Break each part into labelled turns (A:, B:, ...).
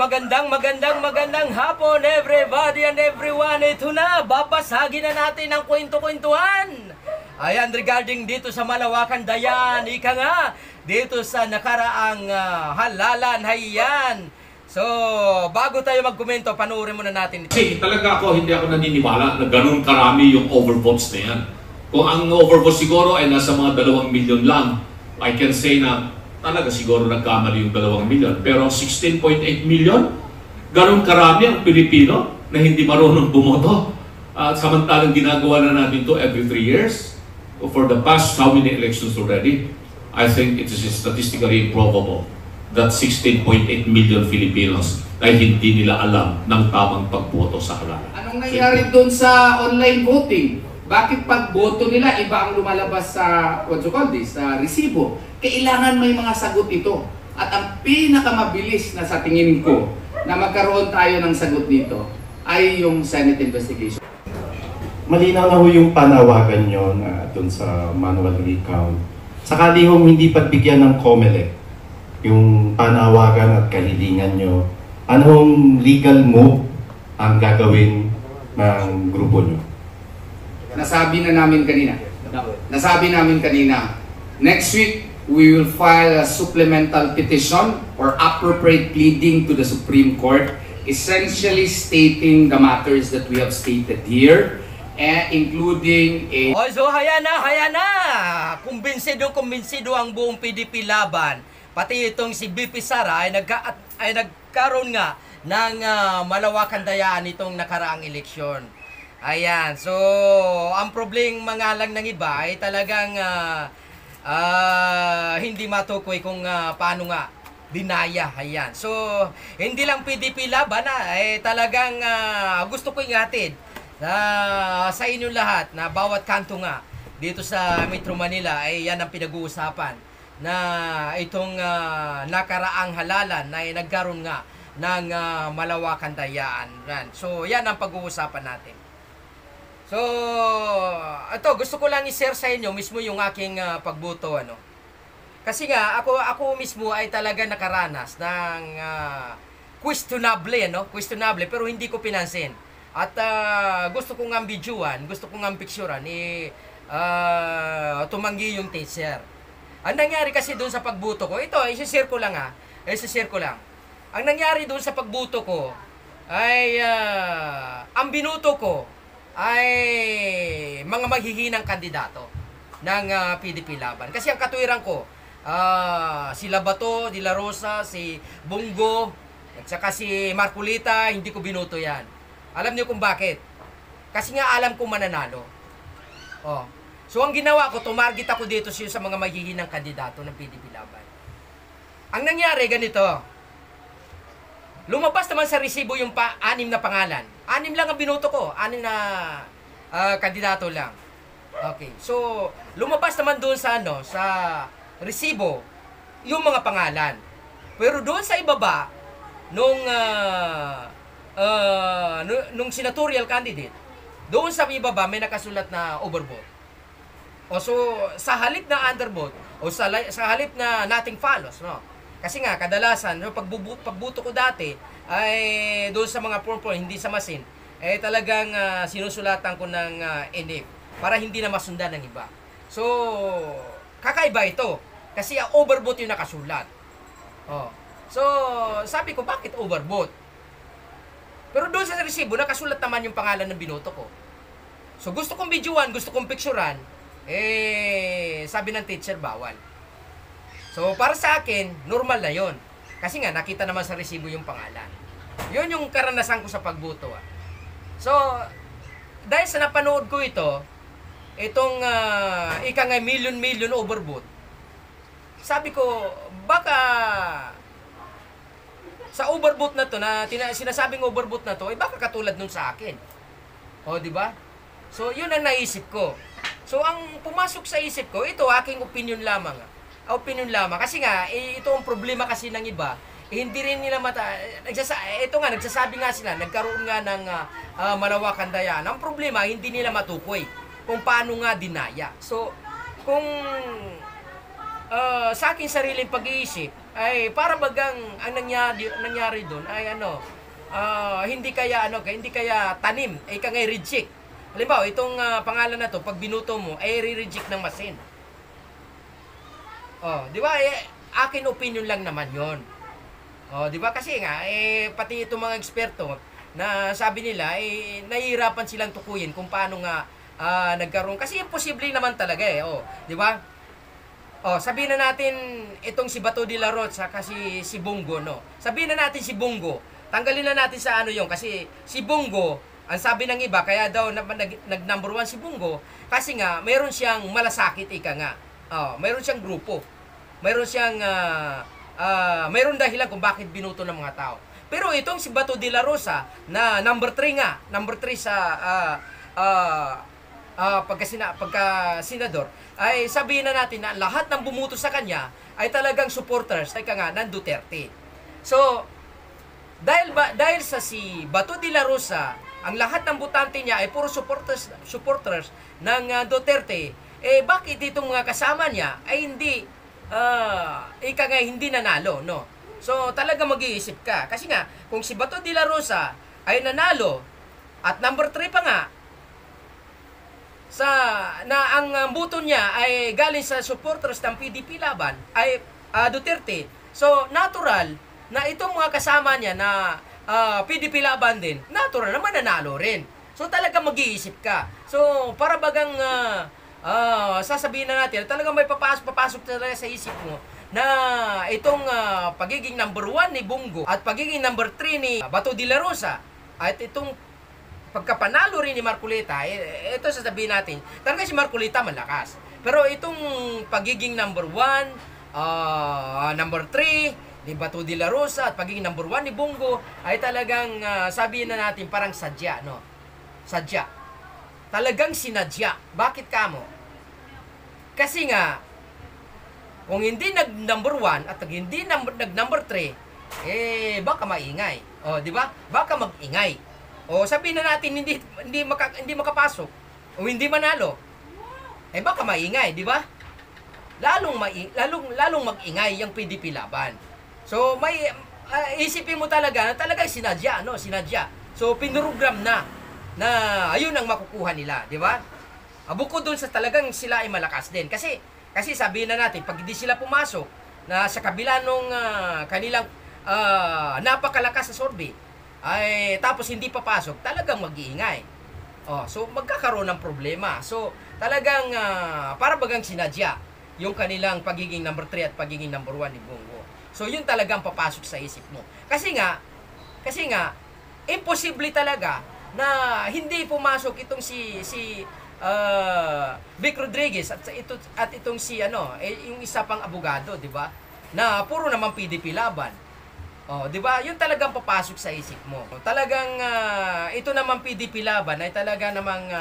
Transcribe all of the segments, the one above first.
A: magandang hapon everybody and everyone. Ito na, babasagin na natin ang kwento-kwentuhan. Ayan, regarding dito sa Malawacan Dayan, ika nga, dito sa nakaraang halalan, hayan. So, bago tayo magkomento, panoorin muna natin.
B: Kasi talaga hindi ako naniniwala na ganun karami yung overvotes na yan. Kung ang overvotes siguro ay nasa mga 2 milyon lang, I can say na talaga siguro nagkamali yung 2 milyon. Pero 16.8 milyon, ganun karami ang Pilipino na hindi marunong bumoto. At samantalang ginagawa na natin to every 3 years. For the past how many elections already, I think it is statistically improbable that 16.8 million Filipinos ay hindi nila alam ng tamang pagboto sa halalan.
C: Anong nangyari doon sa online voting? Bakit pagboto nila iba ang lumalabas sa sa resibo? Kailangan may mga sagot ito. At ang pinakamabilis na sa tingin ko na magkaroon tayo ng sagot dito ay yung Senate investigation.
D: Malinaw na ho yung panawagan nyo na dun sa manual recount. Sakali hong hindi pagbigyan ng COMELEC yung panawagan at kahilingan nyo, anong legal move ang gagawin ng grupo nyo?
C: Nasabi namin kanina, next week we will file a supplemental petition or appropriate pleading to the Supreme Court, essentially stating the matters that we have stated here, including a...
A: So, haya na! Kumbinsido ang buong PDP laban. Pati itong si BP Sara ay nagkaroon nga ng Malawacan Dayaan itong nakaraang eleksyon. Ayan, so ang problema nga lang ng iba ay talagang hindi matukoy kung paano nga dinaya. Ayan, so hindi lang PDP laban ay talagang gusto ko ihatid sa inyo lahat na bawat kanto nga dito sa Metro Manila ay yan ang pinag-uusapan na itong nakaraang halalan na nagkaroon nga ng Malawacan Dayaan. So yan ang pag-uusapan natin. So ito, gusto ko lang i-share sa inyo mismo yung aking pagboto, ano. Kasi nga ako mismo ay talaga nakaranas ng questionable pero hindi ko pinansin. At gusto kong ang videoan, gusto kong ang picturean, tumanggi yung teacher. Ang nangyari kasi doon sa pagboto ko, ito, isi-share ko lang. Ang nangyari doon sa pagboto ko ay, ang binuto ko ay mga maghihinang kandidato ng PDP laban. Kasi ang katuwiran ko, si Labato, De La Rosa, si Bongo, at saka si Marcolita, hindi ko binuto yan. Alam niyo kung bakit? Kasi nga alam kong mananalo. So ang ginawa ko, tumarget ako dito sa mga maghihinang kandidato ng PDP laban. Ang nangyari ganito. Lumabas naman sa resibo yung 6 na pangalan. 6 lang ang binoto ko. 6 na kandidato lang. Okay. So lumabas naman doon sa sa resibo yung mga pangalan. Pero doon sa ibaba nung senatorial candidate, doon sa ibaba may nakasulat na overvote. So sa halip na undervote o sa halip na nothing follows, no? Kasi nga kadalasan no, pagbuto ko dati ay doon sa mga form hindi sa machine, talagang sinusulatan ko ng NF para hindi na masundan ng iba. So kakaiba ito kasi overvote yung nakasulat. So sabi ko, bakit overvote? Pero doon sa resibo, nakasulat naman yung pangalan ng binoto ko. So gusto kong videoan, gusto kong picturean, sabi ng teacher, bawal. So para sa akin, normal na yon. Kasi nga, nakita naman sa resibo yung pangalan. Yun yung karanasan ko sa pagboto. So, dahil sa napanood ko itong ika nga million overvote, sabi ko, baka sa overvote na to, na sinasabing overvote na to, baka katulad nun sa akin. Di ba? So, yun ang naisip ko. So, ang pumasok sa isip ko, ito, aking opinion lamang. Kasi nga, ito ang problema kasi ng iba. Hindi rin nila nagsasabi nga sila, nagkaroon nga ng Malawacan Dayaan. Ang problema, hindi nila matukoy kung paano nga dinaya. So, kung sa aking sariling pag-iisip, ay para bagang ang nangyari doon ay hindi kaya tanim, ay kaya reject. Halimbawa, itong pangalan na to, pag binuto mo, ay re-reject ng machine. Oh, di ba? Akin opinion lang naman 'yon. Oh, di ba? Kasi nga pati itong mga eksperto na sabi nila nahihirapan silang tukuyin kung paano nga nagkaroon, kasi imposible naman talaga oh, di ba? Oh, sabihin na natin itong si Bato de la Rosa kasi si Bongo, no. Sabihin na natin si Bongo. Tanggalin na natin sa ano 'yon kasi si Bongo, ang sabi ng iba kaya daw nag number 1 si Bongo kasi nga meron siyang malasakit ika nga. Oh, meron siyang grupo. Meron siyang meron dahilan kung bakit binuto ng mga tao. Pero itong si Bato de la Rosa na number 3 sa pagka senador, ay sabihin na natin na lahat ng bumuto sa kanya ay talagang supporters ng Duterte. So, dahil sa si Bato de la Rosa, ang lahat ng botante niya ay puro supporters ng Duterte, bakit itong mga kasama niya ay hindi hindi nanalo, no? So, talaga mag-iisip ka. Kasi nga, kung si Bato de la Rosa ay nanalo at number 3 pa nga, ang buto niya ay galing sa supporters ng PDP Laban ay Duterte. So, natural na itong mga kasama niya na PDP Laban din, natural naman nanalo rin. So, talaga mag-iisip ka. So, para bagang sasabihin na natin, talagang may papasok talaga sa isip mo na itong pagiging number 1 ni Bongo at pagiging number 3 ni Bato de la Rosa at itong pagkapanalo rin ni Marcoleta, ito sasabihin natin, talaga si Marcoleta malakas. Pero itong pagiging number 1, number 3 ni Bato de la Rosa at pagiging number 1 ni Bongo ay talagang sabihin na natin parang sadya, no? Sadya. Talagang sinadya. Bakit kamo? Kasi nga, kung hindi nag-number 1 at hindi nag-number 3, baka maingay. O, di ba? Baka mag-ingay. O, sabihin na natin hindi makapasok o hindi manalo. Baka maingay, di ba? Lalong mag-ingay yung PDP Laban. So, may isipin mo talaga sinadya, no? Sinadya. So, pinurogram na ayun ang makukuha nila, di ba? Bukod doon sa talagang sila ay malakas din. Kasi sabihin na natin, pag hindi sila pumasok na sa kabila nung kanilang napakalakas sa survey, ay tapos hindi papasok, talagang mag-iingay. So magkakaroon ng problema. So talagang para bagang sinadya yung kanilang pagiging number 3 at pagiging number 1 ni Bongo. So yun talagang papasok sa isip mo. Kasi nga imposible talaga na hindi pumasok itong si Vic Rodriguez at itong si yung isa pang abogado, 'di ba? Na puro naman PDP Laban. Oh, 'di ba? Yun talagang papasok sa isip mo. Talagang ito naman PDP Laban ay talaga namang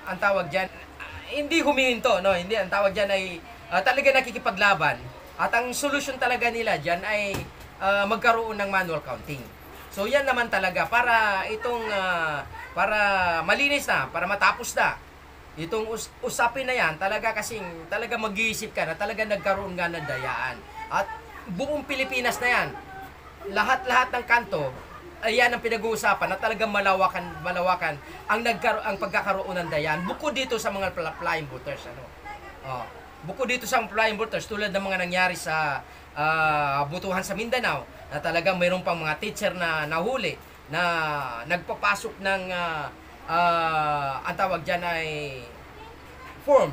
A: ang tawag diyan hindi humihinto, no? Hindi, ang tawag diyan ay talaga nakikipaglaban. At ang solusyon talaga nila diyan ay magkaroon ng manual counting. So yan naman talaga para itong para malinis na, para matapos na itong usapin na yan, talaga mag-iisip ka na talaga nagkaroon nga ng dayaan. At buong Pilipinas na yan, lahat ng kanto, ayan ang pinag-uusapan na talagang malawakan ang pagkakaroon ng dayaan. Bukod dito sa mga flying voters, bukod dito sa flying voters, tulad ng mga nangyari sa butuhan sa Mindanao, na talagang mayroon pang mga teacher na nahuli na nagpapasok ng ang tawag dyan ay form,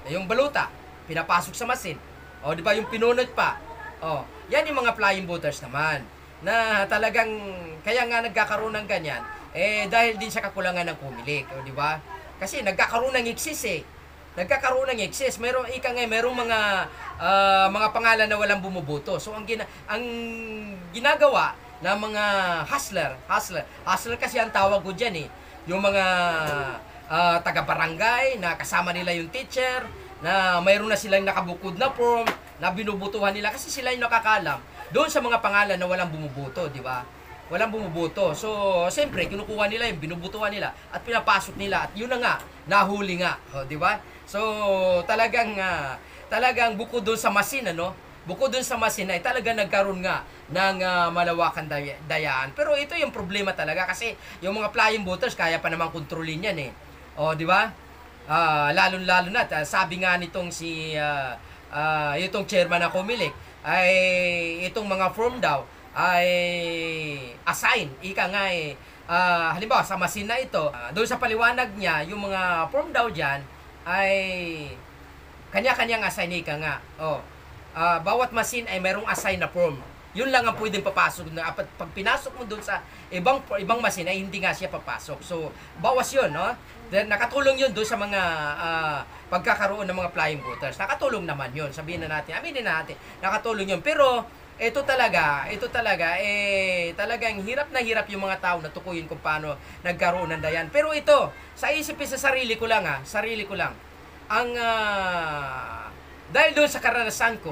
A: yung baluta, pinapasok sa machine. O, di ba, yung pinunod pa. O, yan yung mga flying voters naman. Na talagang, kaya nga nagkakaroon ng ganyan, dahil din sa kakulangan ng pumilik. O, di ba? Kasi nagkakaroon ng excess Nagkakaroon ng excess. Merong mga pangalan na walang bumuboto. So, ang ginagawa ng mga hustler kasi ang tawag ko dyan yung mga taga-barangay na kasama nila yung teacher, na mayroon na silang nakabukod na form, na binubutuhan nila kasi sila yung nakakalam doon sa mga pangalan na walang bumuboto, di ba? Walang bumuboto. So, siyempre, kinukuha nila yung binubutuhan nila at pinapasok nila at yun na nga, nahuli nga, di ba? So, talagang bukod doon sa machine, bukod dun sa machine ay talaga nagkaroon nga ng malawakan dayaan. Pero ito yung problema talaga kasi yung mga flying voters kaya pa naman kontrolin yan eh. O, di ba? Lalo-lalo na, sabi nga nitong itong chairman ng Comelec, ay itong mga form daw ay assign. Ika nga halimbawa sa machine na ito, doon sa paliwanag niya, yung mga form daw dyan ay kanya-kanyang assign. Ika nga. Bawat machine ay merong assign na form. Yun lang ang pwedeng papasok na pag pinasok mo doon sa ibang machine ay hindi nga siya papasok. So, bawas yun, no? Then, nakatulong yun doon sa mga pagkakaroon ng mga flying voters. Nakatulong naman yun. Sabihin na natin, aminin na natin, nakatulong yun. Pero, ito talaga, talagang hirap na hirap yung mga tao na tukuyin kung paano nagkaroon ng dayan. Pero ito, sa sarili ko lang, dahil doon sa karanasan ko,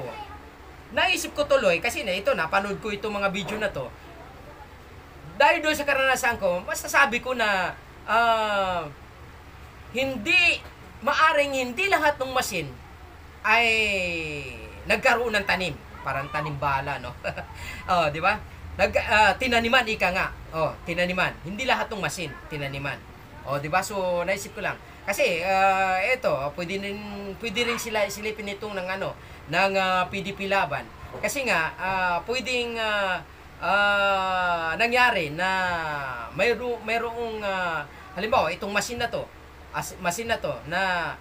A: naisip ko tuloy, kasi napanood ko itong mga video na to. Dahil doon sa karanasan ko, masasabi ko na maaring hindi lahat ng machine ay nagkaroon ng tanim. Parang tanim bala, no? Di ba? Tinaniman, ika nga. Tinaniman. Hindi lahat ng machine, tinaniman. Di ba? So, naisip ko lang. Kasi, pwede rin silipin itong ng PDP Laban. Kasi nga, pwedeng nangyari na mayroong halimbawa, itong machine na to na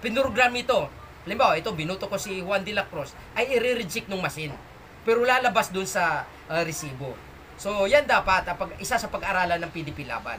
A: pinrogram ito. Halimbawa, ito, binuto ko si Juan de la Cruz, ay i-reject ng machine. Pero lalabas dun sa resibo. So, yan dapat isa sa pag-aralan ng PDP Laban.